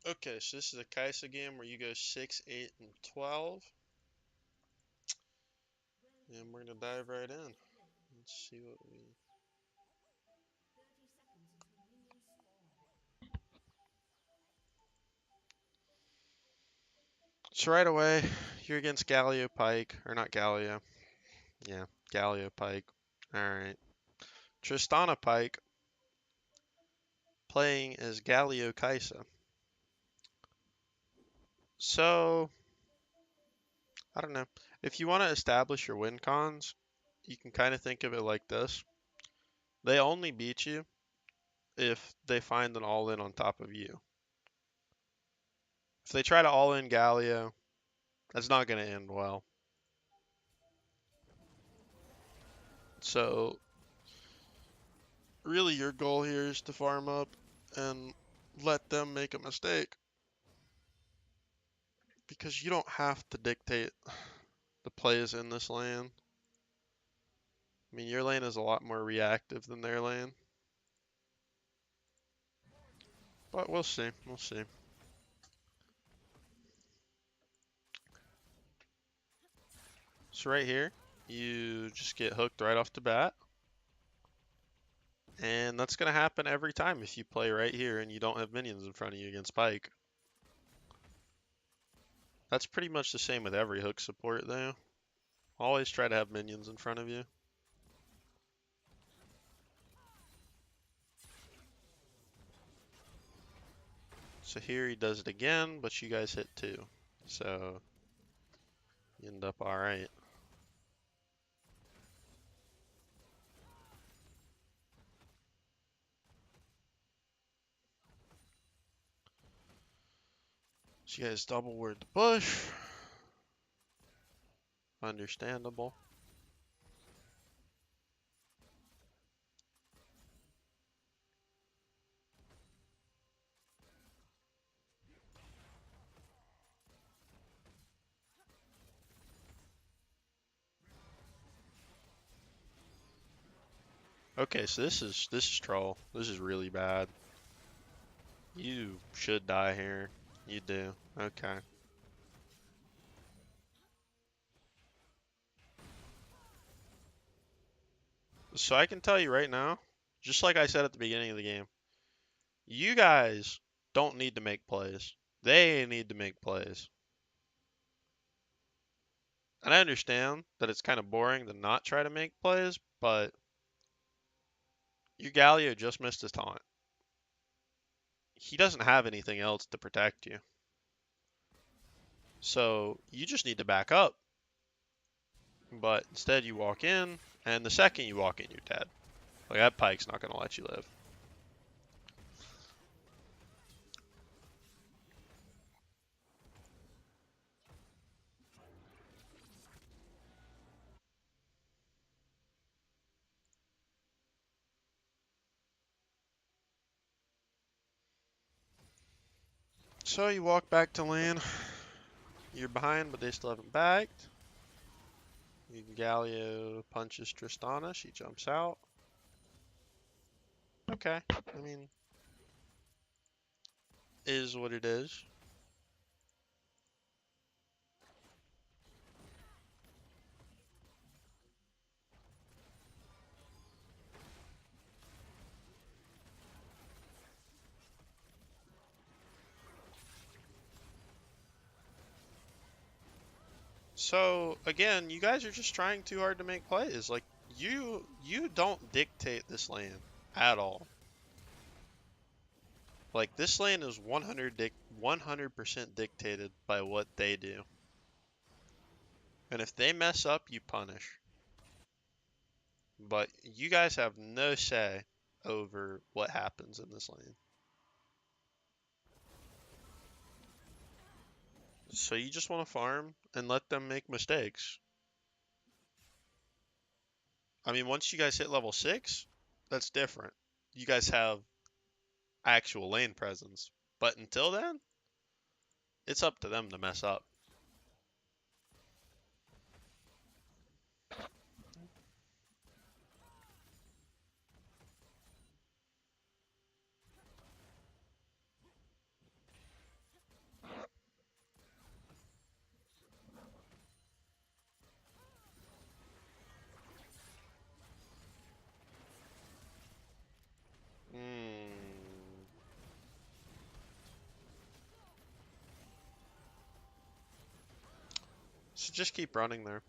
Okay, so this is a Kaisa game where you go 6, 8, and 12. And we're gonna dive right in. Let's see what we. So right away, you're against Galio Pike, or not Galio. Yeah, Galio Pike. Alright. Tristana Pike playing as Galio Kaisa. So, I don't know. If you want to establish your win cons, you can kind of think of it like this. They only beat you if they find an all-in on top of you. If they try to all-in Galio, that's not going to end well. So, really your goal here is to farm up and let them make a mistake. Because you don't have to dictate the plays in this lane. I mean, your lane is a lot more reactive than their lane. But we'll see. We'll see. So right here, you just get hooked right off the bat. And that's going to happen every time if you play right here and you don't have minions in front of you against Pike. That's pretty much the same with every hook support though. Always try to have minions in front of you. So here he does it again, but you guys hit too. So you end up alright. So you guys double ward the bush. Understandable. Okay, so this is troll. This is really bad. You should die here. You do. Okay. So I can tell you right now, just like I said at the beginning of the game, you guys don't need to make plays. They need to make plays. And I understand that it's kind of boring to not try to make plays, but your Galio just missed his taunt. He doesn't have anything else to protect you. So you just need to back up. But instead you walk in, and the second you walk in, you're dead. Like, that Pike's not going to let you live. So you walk back to lane. You're behind, but they still haven't backed. Galio punches Tristana. She jumps out. Okay. I mean, is what it is. So again, you guys are just trying too hard to make plays. Like, you don't dictate this lane at all. Like, this lane is 100% dictated by what they do. And if they mess up, you punish. But you guys have no say over what happens in this lane. So you just want to farm and let them make mistakes. I mean, once you guys hit level 6, that's different. You guys have actual lane presence. But until then, it's up to them to mess up. So just keep running there.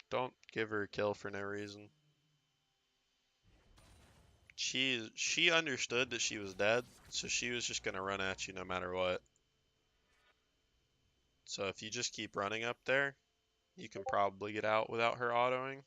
Don't give her a kill for no reason. She understood that she was dead, so she was just gonna run at you no matter what. So if you just keep running up there, you can probably get out without her autoing.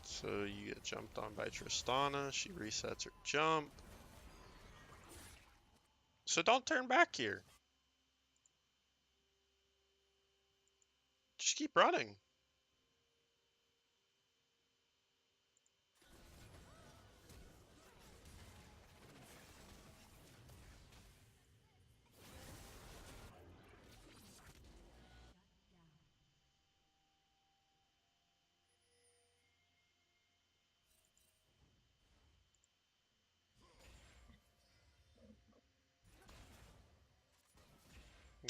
So you get jumped on by Tristana. She resets her jump. So don't turn back here. Just keep running.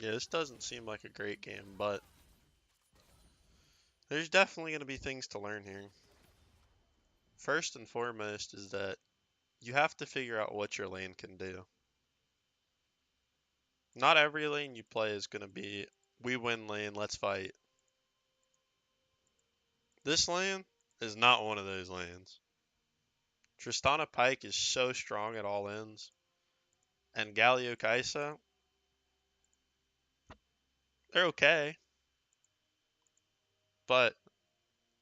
Yeah, this doesn't seem like a great game, but there's definitely going to be things to learn here. First and foremost is that you have to figure out what your lane can do. Not every lane you play is going to be, we win lane, let's fight. This lane is not one of those lanes. Tristana Pike is so strong at all ends. And Galio Kaisa, they're okay. But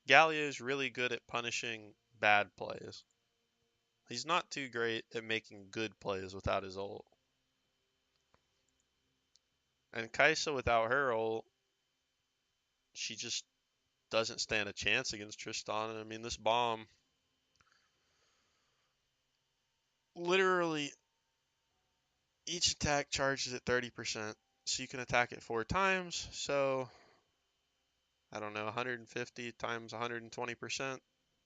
Galio is really good at punishing bad plays. He's not too great at making good plays without his ult. And Kaisa without her ult, she just doesn't stand a chance against Tristana. I mean, this bomb literally each attack charges at 30%. So you can attack it 4 times. So I don't know, 150 times 120%,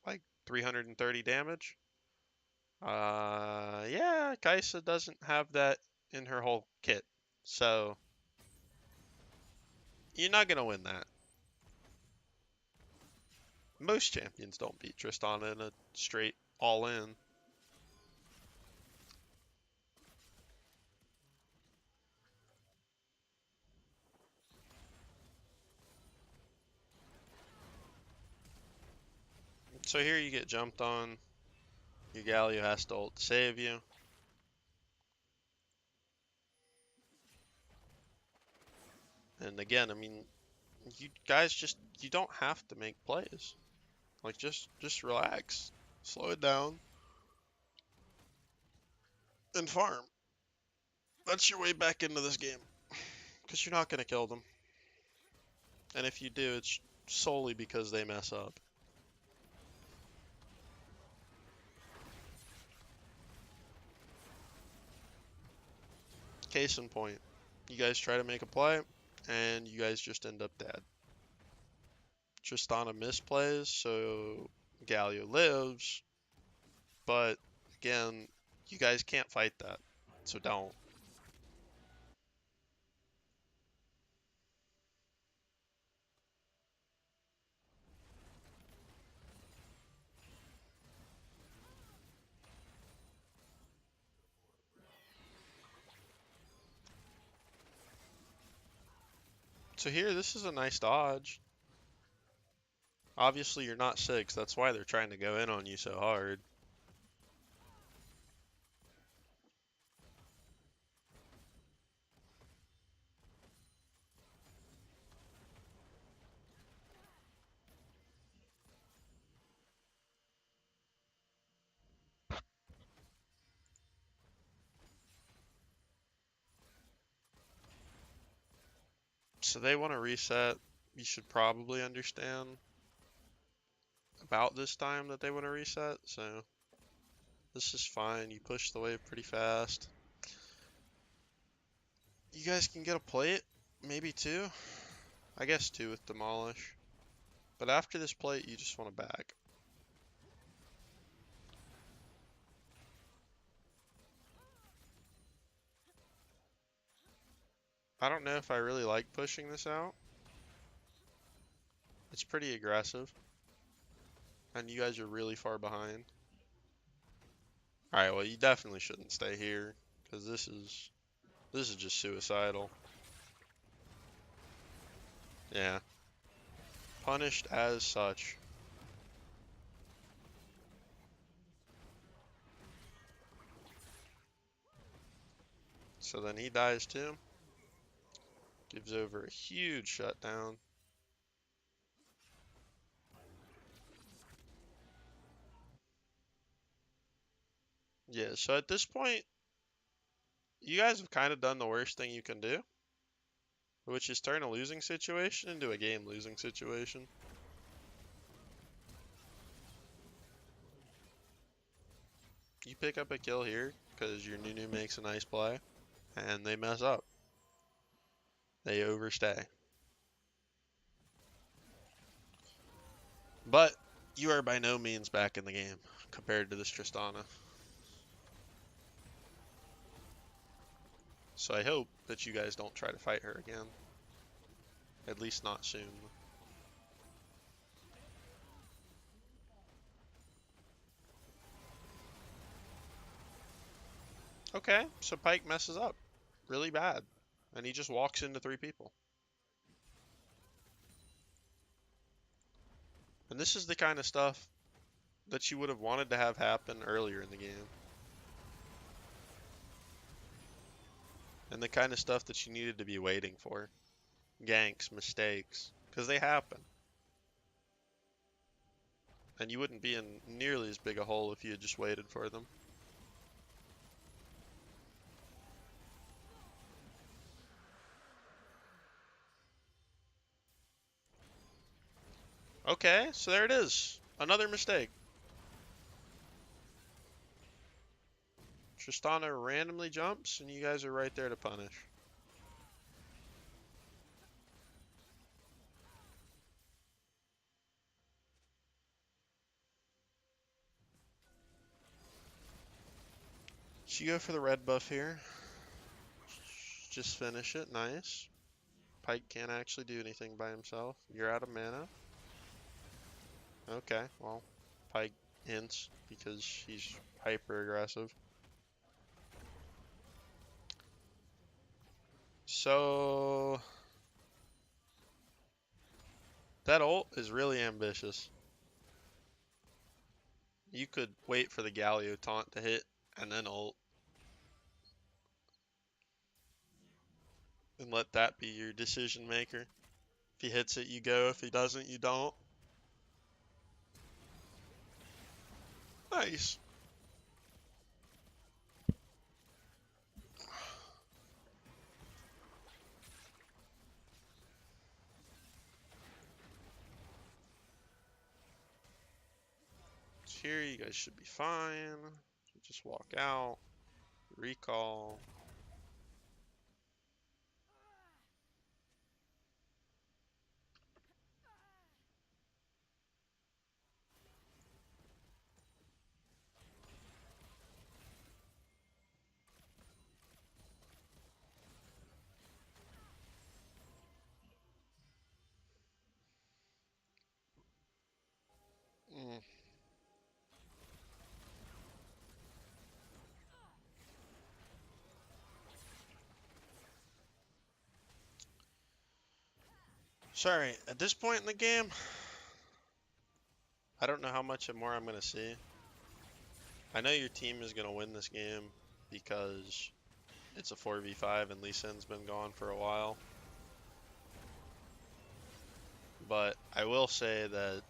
like 330 damage. Yeah, Kaisa doesn't have that in her whole kit. So you're not gonna win that. Most champions don't beat Tristana in a straight all in. So here you get jumped on. Your Galio has to ult to save you. And again, I mean, you guys you don't have to make plays. Like just relax. Slow it down and farm. That's your way back into this game. Because you're not going to kill them. And if you do, it's solely because they mess up. Case in point. You guys try to make a play, and you guys just end up dead. Tristana misplays, so Galio lives. But again, you guys can't fight that. So don't. So here, this is a nice dodge. Obviously, you're not 6. That's why they're trying to go in on you so hard. So they want to reset. You should probably understand about this time that they want to reset. So This is fine. You push the wave pretty fast. You guys can get a plate, maybe two. I guess two with demolish. But after this plate, you just want to back. I don't know if I really like pushing this out. It's pretty aggressive. And you guys are really far behind. Alright, well you definitely shouldn't stay here. Because this is just suicidal. Yeah. Punished as such. So then he dies too. Gives over a huge shutdown. Yeah, so at this point, you guys have kind of done the worst thing you can do, which is turn a losing situation into a game losing situation. You pick up a kill here because your Nunu makes a nice play, and they mess up. They overstay. But you are by no means back in the game compared to this Tristana. So I hope that you guys don't try to fight her again. At least not soon. Okay, so Pike messes up really bad. And he just walks into three people. And this is the kind of stuff that you would have wanted to have happen earlier in the game. And the kind of stuff that you needed to be waiting for. Ganks, mistakes, because they happen. And you wouldn't be in nearly as big a hole if you had just waited for them. Okay, so there it is. Another mistake. Tristana randomly jumps, and you guys are right there to punish. So you go for the red buff here. Just finish it, nice. Pike can't actually do anything by himself. You're out of mana. Okay, well, Pike hints because he's hyper aggressive. So that ult is really ambitious. You could wait for the Galio taunt to hit and then ult. And let that be your decision maker. If he hits it, you go. If he doesn't, you don't. Nice. Here, you guys should be fine. Just walk out. Recall. Mm. Sorry, at this point in the game, I don't know how much more I'm going to see. I know your team is going to win this game because it's a 4v5 and Lee Sin's been gone for a while. But I will say that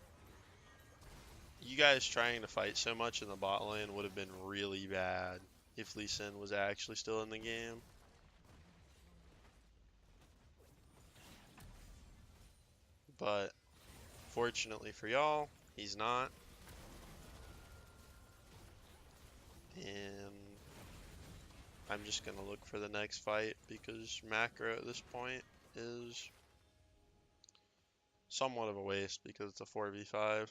you guys trying to fight so much in the bot lane would have been really bad if Lee Sin was actually still in the game. But fortunately for y'all, he's not. And I'm just going to look for the next fight because macro at this point is somewhat of a waste because it's a 4v5.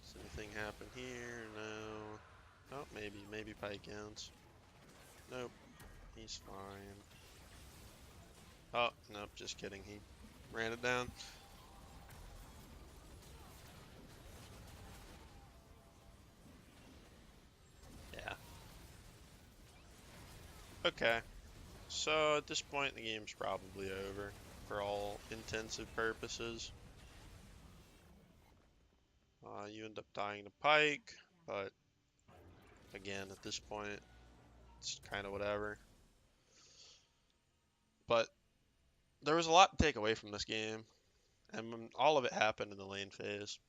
Does anything happen here? No. Oh, maybe Pike ends. Nope, he's fine. Oh, nope, just kidding. He ran it down. Yeah. Okay. So at this point, the game's probably over for all intensive purposes. You end up dying to Pike, but again, at this point, it's kind of whatever. But there was a lot to take away from this game, and all of it happened in the lane phase.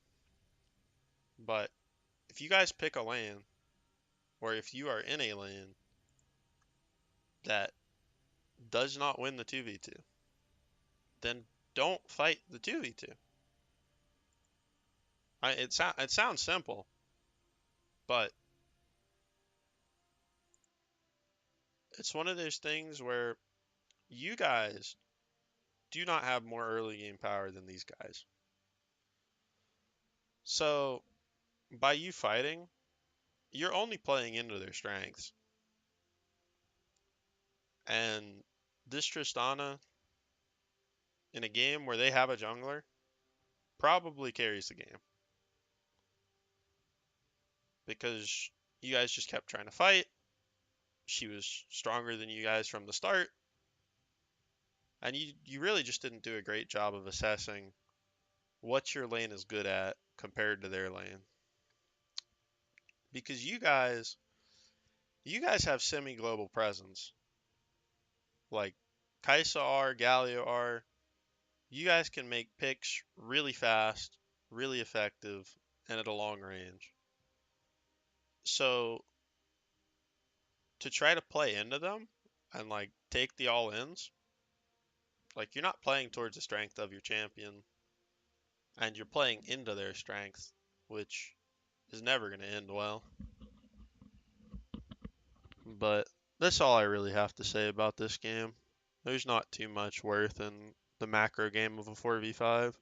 But if you guys pick a lane, or if you are in a lane that does not win the 2v2, then don't fight the 2v2. It sounds simple, but it's one of those things where you guys do not have more early game power than these guys. So by you fighting, you're only playing into their strengths. And this Tristana, in a game where they have a jungler, probably carries the game. Because you guys just kept trying to fight. She was stronger than you guys from the start. And you really just didn't do a great job of assessing what your lane is good at compared to their lane. Because you guys have semi-global presence. Like Kaisa are, Galio are. You guys can make picks really fast, really effective, and at a long range. So to try to play into them and like take the all-ins, like you're not playing towards the strength of your champion, and you're playing into their strength, which is never going to end well. But that's all I really have to say about this game. There's not too much worth in the macro game of a 4v5.